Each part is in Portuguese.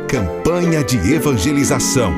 Campanha de evangelização.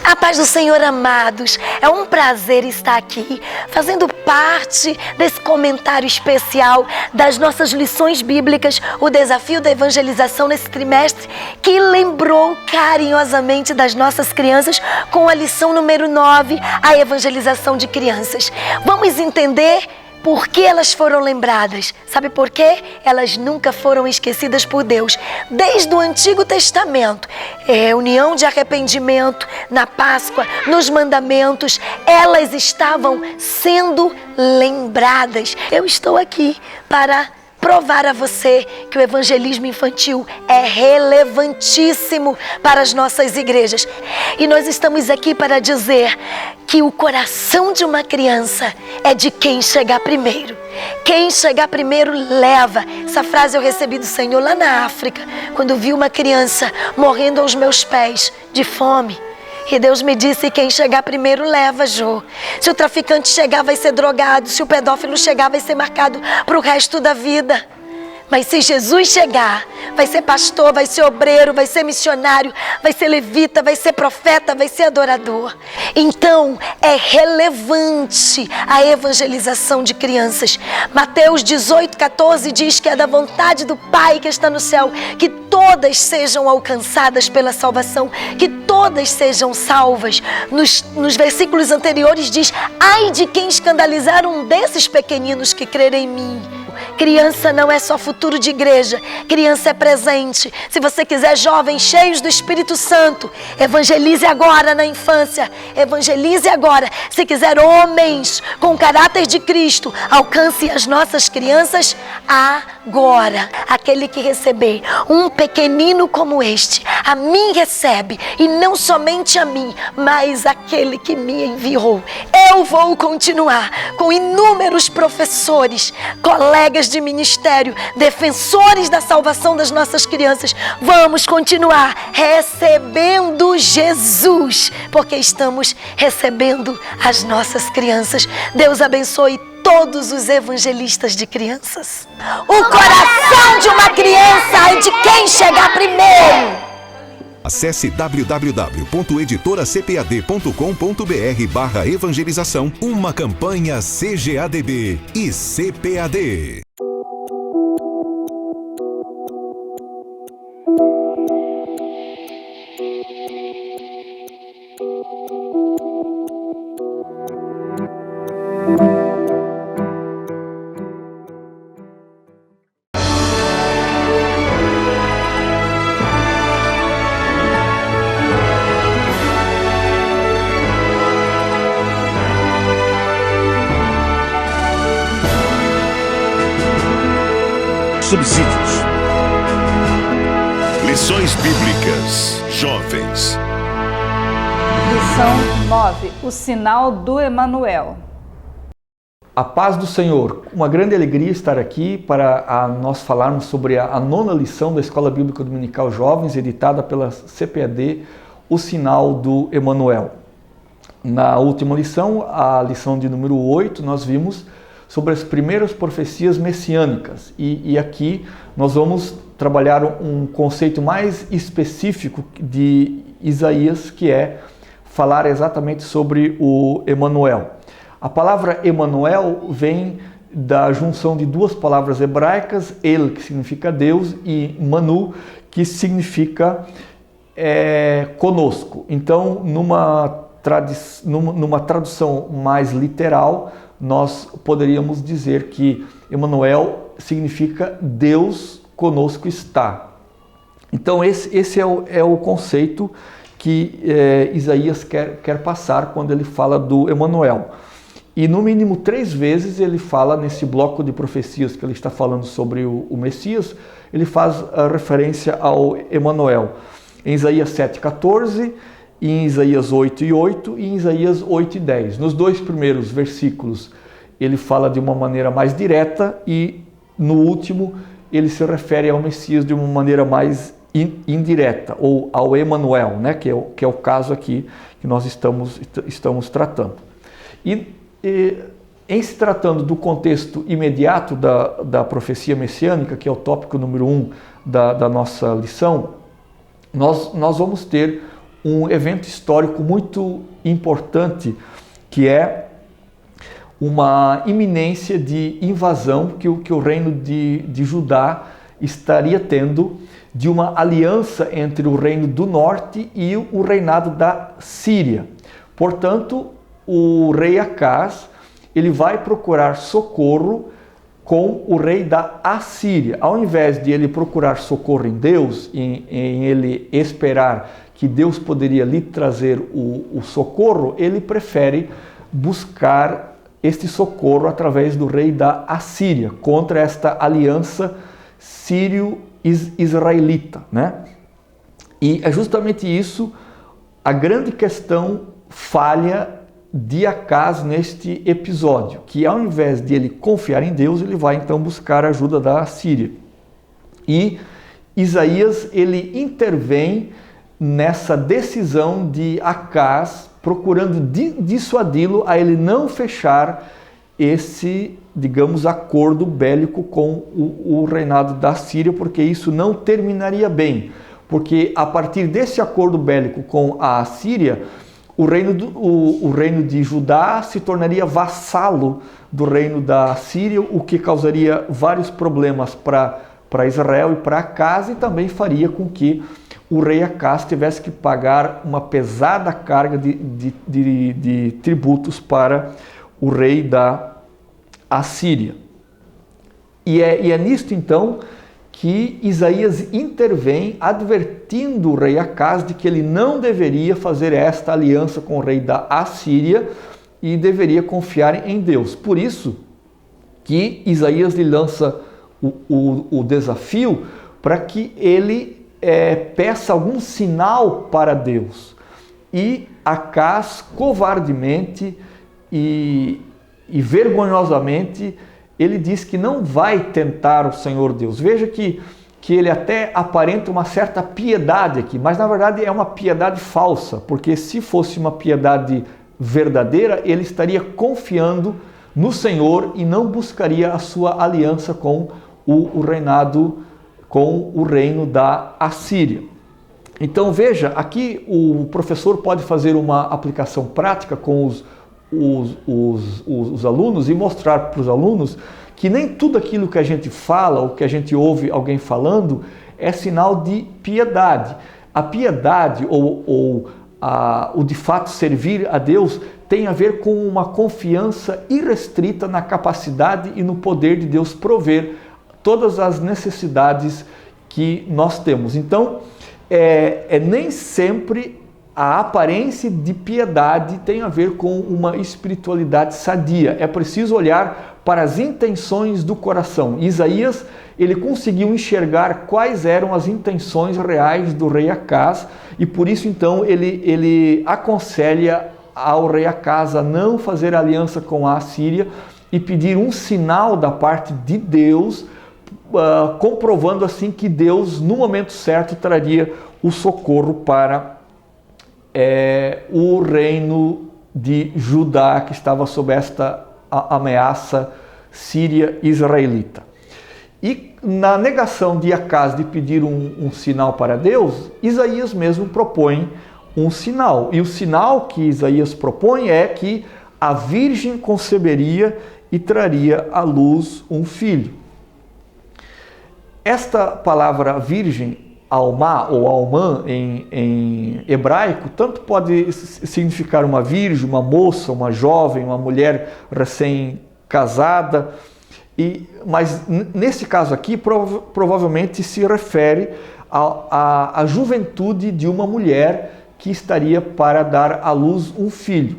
A paz do Senhor, amados, é um prazer estar aqui, fazendo parte desse comentário especial das nossas lições bíblicas, o desafio da evangelização nesse trimestre, que lembrou carinhosamente das nossas crianças com a lição número 9, a evangelização de crianças. Vamos entender por que elas foram lembradas? Sabe por quê? Elas nunca foram esquecidas por Deus. Desde o Antigo Testamento, reunião de arrependimento, na Páscoa, nos mandamentos, elas estavam sendo lembradas. Eu estou aqui para provar a você que o evangelismo infantil é relevantíssimo para as nossas igrejas. E nós estamos aqui para dizer que o coração de uma criança é de quem chegar primeiro. Quem chegar primeiro leva. Essa frase eu recebi do Senhor lá na África, quando vi uma criança morrendo aos meus pés de fome. E Deus me disse, quem chegar primeiro leva, Jô. Se o traficante chegar, vai ser drogado. Se o pedófilo chegar, vai ser marcado para o resto da vida. Mas se Jesus chegar, vai ser pastor, vai ser obreiro, vai ser missionário, vai ser levita, vai ser profeta, vai ser adorador. Então, é relevante a evangelização de crianças. Mateus 18:14 diz que é da vontade do Pai que está no céu, que todas sejam alcançadas pela salvação, que todas sejam salvas. Nos versículos anteriores diz, ai de quem escandalizar um desses pequeninos que crerem em mim. Criança não é só futuro de igreja, criança é presente. Se você quiser jovens cheios do Espírito Santo, evangelize agora na infância, evangelize agora. Se quiser homens com caráter de Cristo, alcance as nossas crianças agora. Aquele que receber um pequenino como este, a mim recebe, e não somente a mim, mas aquele que me enviou. Eu vou continuar com inúmeros professores, colegas de ministério, defensores da salvação das nossas crianças. Vamos continuar recebendo Jesus, porque estamos recebendo as nossas crianças. Deus abençoe todos os evangelistas de crianças. O coração de uma criança é de quem chegar primeiro. Acesse www.editoracpad.com.br/evangelização, uma campanha CGADB e CPAD. Subsídios. Lições Bíblicas Jovens. Lição 9. O sinal do Emanuel. A paz do Senhor. Uma grande alegria estar aqui para nós falarmos sobre a nona lição da Escola Bíblica Dominical Jovens, editada pela CPAD, o sinal do Emanuel. Na última lição, a lição de número 8, nós vimos sobre as primeiras profecias messiânicas. E aqui nós vamos trabalhar um conceito mais específico de Isaías, que é falar exatamente sobre o Emanuel. A palavra Emanuel vem da junção de duas palavras hebraicas, El, que significa Deus, e Manu, que significa conosco. Então, numa tradução mais literal, nós poderíamos dizer que Emanuel significa Deus conosco está. Então esse é o conceito que Isaías quer passar quando ele fala do Emanuel. E no mínimo 3 vezes ele fala nesse bloco de profecias que ele está falando sobre o Messias, ele faz a referência ao Emanuel. Em Isaías 7,14, em Isaías 8:8 e em Isaías 8:10. Nos 2 primeiros versículos ele fala de uma maneira mais direta e no último ele se refere ao Messias de uma maneira mais indireta, ou ao Emanuel, né? que é o caso aqui que nós estamos tratando. E em se tratando do contexto imediato da profecia messiânica, que é o tópico número 1 da nossa lição, nós vamos ter um evento histórico muito importante, que é uma iminência de invasão que o reino de Judá estaria tendo, de uma aliança entre o reino do norte e o reinado da Síria. Portanto, o rei Acaz, ele vai procurar socorro com o rei da Assíria. Ao invés de ele procurar socorro em Deus, em ele esperar que Deus poderia lhe trazer o socorro, ele prefere buscar este socorro através do rei da Assíria, contra esta aliança sírio-israelita, né? E é justamente isso a grande questão falha de Acaz neste episódio, que ao invés de ele confiar em Deus, ele vai então buscar a ajuda da Assíria. E Isaías, ele intervém nessa decisão de Acaz, procurando dissuadi-lo a ele não fechar esse, digamos, acordo bélico com o reinado da Síria, porque isso não terminaria bem. Porque a partir desse acordo bélico com a Assíria, o reino de Judá se tornaria vassalo do reino da Síria, o que causaria vários problemas para Israel e para Acaz, e também faria com que o rei Acaz tivesse que pagar uma pesada carga de tributos para o rei da Assíria. E é nisto então que Isaías intervém, advertindo o rei Acaz de que ele não deveria fazer esta aliança com o rei da Assíria e deveria confiar em Deus. Por isso que Isaías lhe lança o desafio para que ele peça algum sinal para Deus. E Acaz, covardemente e vergonhosamente, ele diz que não vai tentar o Senhor Deus. Veja que ele até aparenta uma certa piedade aqui, mas na verdade é uma piedade falsa, porque se fosse uma piedade verdadeira, ele estaria confiando no Senhor e não buscaria a sua aliança com o reinado, com o reino da Assíria. Então veja, aqui o professor pode fazer uma aplicação prática com os alunos e mostrar para os alunos que nem tudo aquilo que a gente fala ou que a gente ouve alguém falando é sinal de piedade. A piedade ou o de fato servir a Deus tem a ver com uma confiança irrestrita na capacidade e no poder de Deus prover todas as necessidades que nós temos. Então, nem sempre a aparência de piedade tem a ver com uma espiritualidade sadia. É preciso olhar para as intenções do coração. Isaías, ele conseguiu enxergar quais eram as intenções reais do rei Acaz e por isso então ele aconselha ao rei Acaz a não fazer aliança com a Assíria e pedir um sinal da parte de Deus, comprovando assim que Deus no momento certo traria o socorro para o reino de Judá, que estava sob esta ameaça síria-israelita. E na negação de Acaz de pedir um sinal para Deus, Isaías mesmo propõe um sinal. E o sinal que Isaías propõe é que a virgem conceberia e traria à luz um filho. Esta palavra virgem, Alma ou Almã em hebraico, tanto pode significar uma virgem, uma moça, uma jovem, uma mulher recém-casada, mas nesse caso aqui provavelmente se refere à juventude de uma mulher que estaria para dar à luz um filho.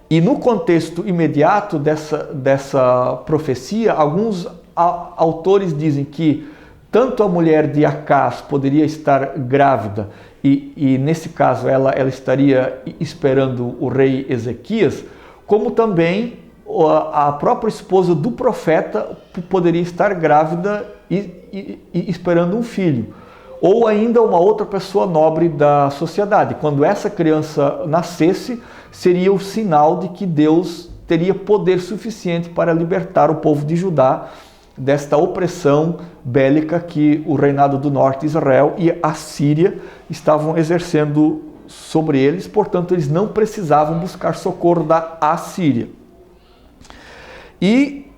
E no contexto imediato dessa profecia, alguns autores dizem que tanto a mulher de Acaz poderia estar grávida e nesse caso ela estaria esperando o rei Ezequias, como também a própria esposa do profeta poderia estar grávida e esperando um filho. Ou ainda uma outra pessoa nobre da sociedade. Quando essa criança nascesse, seria o sinal de que Deus teria poder suficiente para libertar o povo de Judá desta opressão bélica que o reinado do norte, Israel e a Síria, estavam exercendo sobre eles. Portanto, eles não precisavam buscar socorro da Assíria. E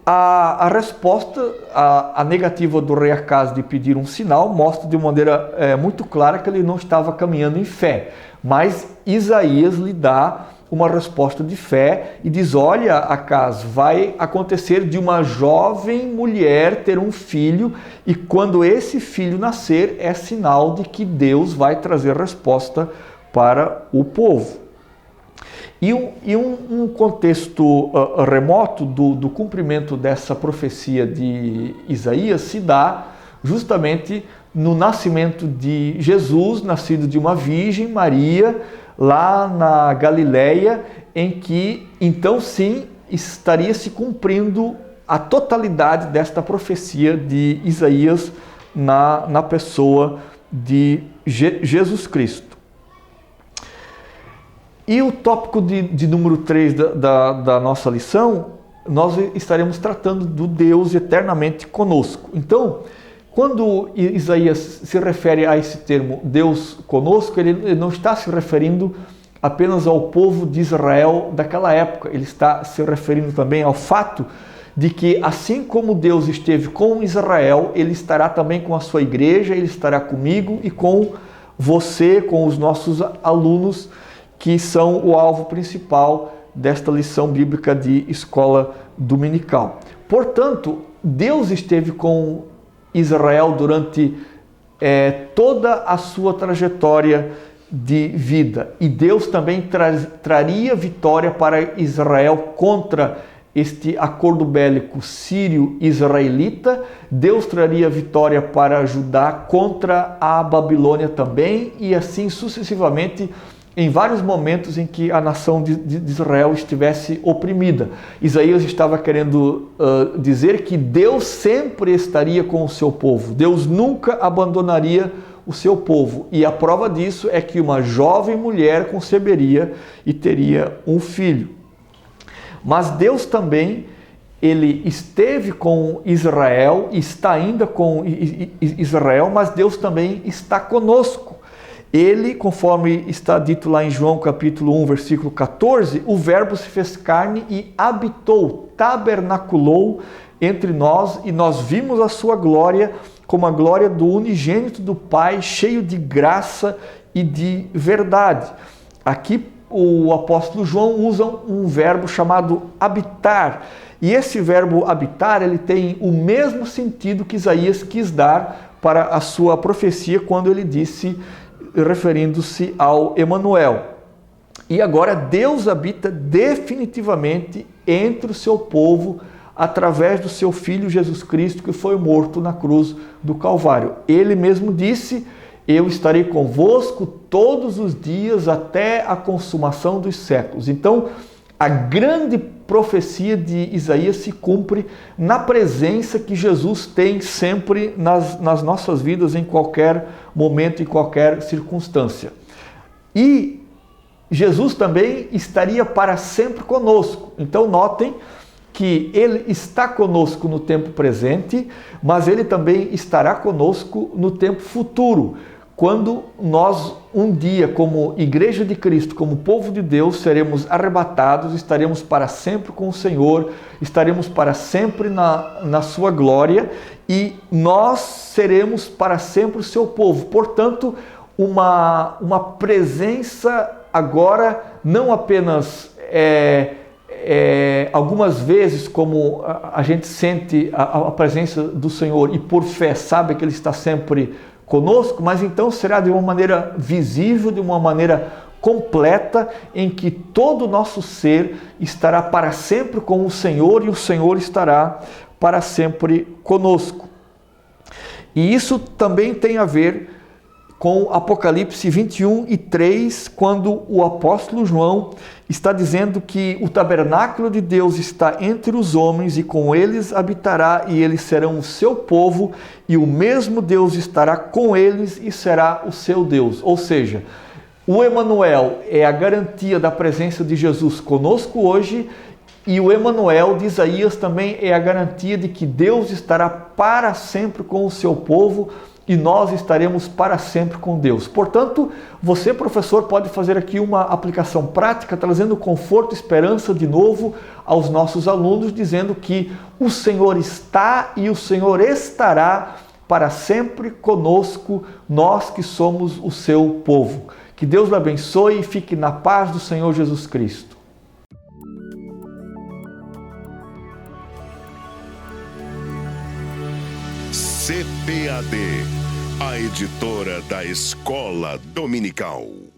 a resposta, a negativa do rei Acaz de pedir um sinal, mostra de maneira muito clara que ele não estava caminhando em fé. Mas Isaías lhe dá uma resposta de fé e diz: olha, Acaz, vai acontecer de uma jovem mulher ter um filho, e quando esse filho nascer, é sinal de que Deus vai trazer resposta para o povo. E um contexto remoto do cumprimento dessa profecia de Isaías se dá justamente no nascimento de Jesus, nascido de uma virgem, Maria, lá na Galileia, em que então sim estaria se cumprindo a totalidade desta profecia de Isaías na pessoa de Jesus Cristo. E o tópico de número 3 da nossa lição, nós estaremos tratando do Deus eternamente conosco. Então, quando Isaías se refere a esse termo Deus conosco, ele não está se referindo apenas ao povo de Israel daquela época, ele está se referindo também ao fato de que, assim como Deus esteve com Israel, ele estará também com a sua igreja, ele estará comigo e com você, com os nossos alunos, que são o alvo principal desta lição bíblica de escola dominical. Portanto, Deus esteve com Israel durante toda a sua trajetória de vida, e Deus também traria vitória para Israel contra este acordo bélico sírio-israelita. Deus traria vitória para Judá contra a Babilônia também, e assim sucessivamente em vários momentos em que a nação de Israel estivesse oprimida. Isaías estava querendo dizer que Deus sempre estaria com o seu povo, Deus nunca abandonaria o seu povo, e a prova disso é que uma jovem mulher conceberia e teria um filho. Mas Deus também, ele esteve com Israel, está ainda com Israel, mas Deus também está conosco. Ele, conforme está dito lá em João capítulo 1, versículo 14, o verbo se fez carne e habitou, tabernaculou entre nós, e nós vimos a sua glória como a glória do unigênito do Pai, cheio de graça e de verdade. Aqui o apóstolo João usa um verbo chamado habitar, e esse verbo habitar, ele tem o mesmo sentido que Isaías quis dar para a sua profecia quando ele disse, referindo-se ao Emanuel. E agora Deus habita definitivamente entre o seu povo através do seu Filho Jesus Cristo, que foi morto na cruz do Calvário. Ele mesmo disse: eu estarei convosco todos os dias até a consumação dos séculos. Então, a grande profecia de Isaías se cumpre na presença que Jesus tem sempre nas nossas vidas, em qualquer momento, em qualquer circunstância. E Jesus também estaria para sempre conosco. Então notem que ele está conosco no tempo presente, mas ele também estará conosco no tempo futuro, quando nós um dia, como Igreja de Cristo, como povo de Deus, seremos arrebatados, estaremos para sempre com o Senhor, estaremos para sempre na sua glória, e nós seremos para sempre o seu povo. Portanto, uma presença agora, não apenas algumas vezes como a gente sente a presença do Senhor e por fé sabe que Ele está sempre conosco, mas então será de uma maneira visível, de uma maneira completa, em que todo o nosso ser estará para sempre com o Senhor e o Senhor estará para sempre conosco. E isso também tem a ver com Apocalipse 21:3, quando o apóstolo João está dizendo que o tabernáculo de Deus está entre os homens e com eles habitará, e eles serão o seu povo, e o mesmo Deus estará com eles e será o seu Deus. Ou seja, o Emanuel é a garantia da presença de Jesus conosco hoje, E o Emanuel de Isaías também é a garantia de que Deus estará para sempre com o seu povo e nós estaremos para sempre com Deus. Portanto, você, professor, pode fazer aqui uma aplicação prática, trazendo conforto e esperança de novo aos nossos alunos, dizendo que o Senhor está e o Senhor estará para sempre conosco, nós que somos o seu povo. Que Deus lhe abençoe e fique na paz do Senhor Jesus Cristo. CPAD, a editora da Escola Dominical.